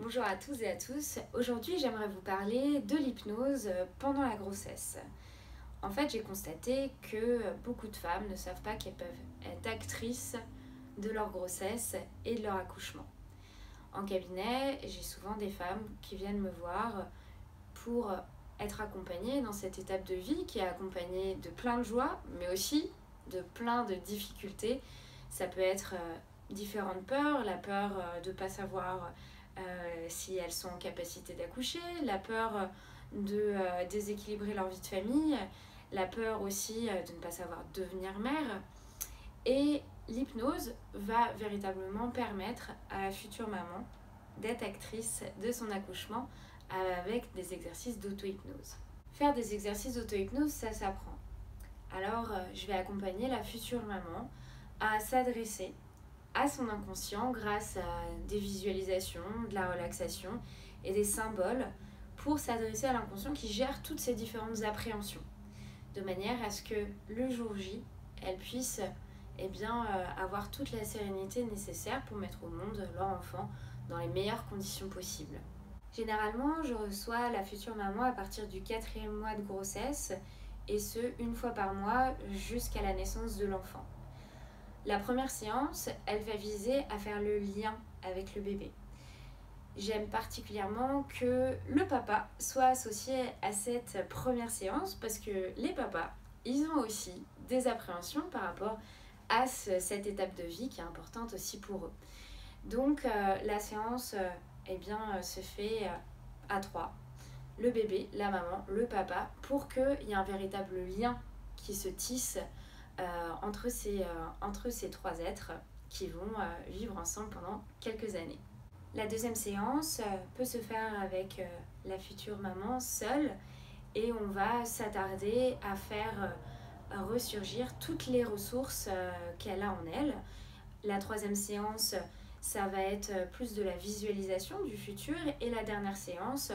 Bonjour à tous et à tous. Aujourd'hui, j'aimerais vous parler de l'hypnose pendant la grossesse. En fait, j'ai constaté que beaucoup de femmes ne savent pas qu'elles peuvent être actrices de leur grossesse et de leur accouchement. En cabinet, j'ai souvent des femmes qui viennent me voir pour être accompagnées dans cette étape de vie qui est accompagnée de plein de joie, mais aussi de plein de difficultés. Ça peut être différentes peurs, la peur de ne pas savoir si elles sont en capacité d'accoucher, la peur de déséquilibrer leur vie de famille, la peur aussi de ne pas savoir devenir mère. Et l'hypnose va véritablement permettre à la future maman d'être actrice de son accouchement avec des exercices d'auto-hypnose. Faire des exercices d'auto-hypnose, ça s'apprend. Alors, je vais accompagner la future maman à s'adresser à son inconscient grâce à des visualisations, de la relaxation et des symboles pour s'adresser à l'inconscient qui gère toutes ces différentes appréhensions, de manière à ce que le jour J, elle puisse avoir toute la sérénité nécessaire pour mettre au monde leur enfant dans les meilleures conditions possibles. Généralement, je reçois la future maman à partir du 4e mois de grossesse, et ce, une fois par mois jusqu'à la naissance de l'enfant. La première séance, elle va viser à faire le lien avec le bébé. J'aime particulièrement que le papa soit associé à cette première séance parce que les papas, ils ont aussi des appréhensions par rapport à cette étape de vie qui est importante aussi pour eux. Donc la séance se fait à trois. Le bébé, la maman, le papa, pour qu'il y ait un véritable lien qui se tisse entre ces trois êtres qui vont vivre ensemble pendant quelques années. La deuxième séance peut se faire avec la future maman seule et on va s'attarder à faire ressurgir toutes les ressources qu'elle a en elle. La troisième séance, ça va être plus de la visualisation du futur et la dernière séance,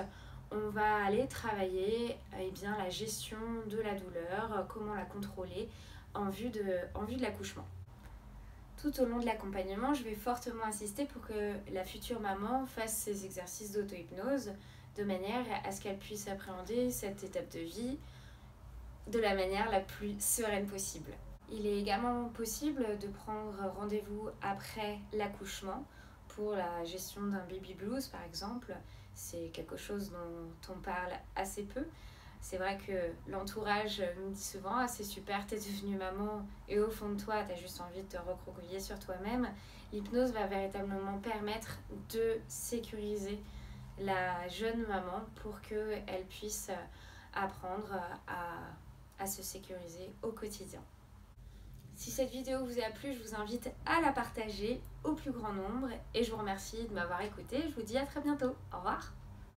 on va aller travailler la gestion de la douleur, comment la contrôler en vue de l'accouchement. Tout au long de l'accompagnement, je vais fortement insister pour que la future maman fasse ces exercices d'auto-hypnose de manière à ce qu'elle puisse appréhender cette étape de vie de la manière la plus sereine possible. Il est également possible de prendre rendez-vous après l'accouchement pour la gestion d'un baby blues par exemple. C'est quelque chose dont on parle assez peu. C'est vrai que l'entourage nous dit souvent « Ah, c'est super, t'es devenue maman et au fond de toi, t'as juste envie de te recroqueviller sur toi-même ». L'hypnose va véritablement permettre de sécuriser la jeune maman pour qu'elle puisse apprendre à se sécuriser au quotidien. Si cette vidéo vous a plu, je vous invite à la partager au plus grand nombre et je vous remercie de m'avoir écouté. Je vous dis à très bientôt. Au revoir.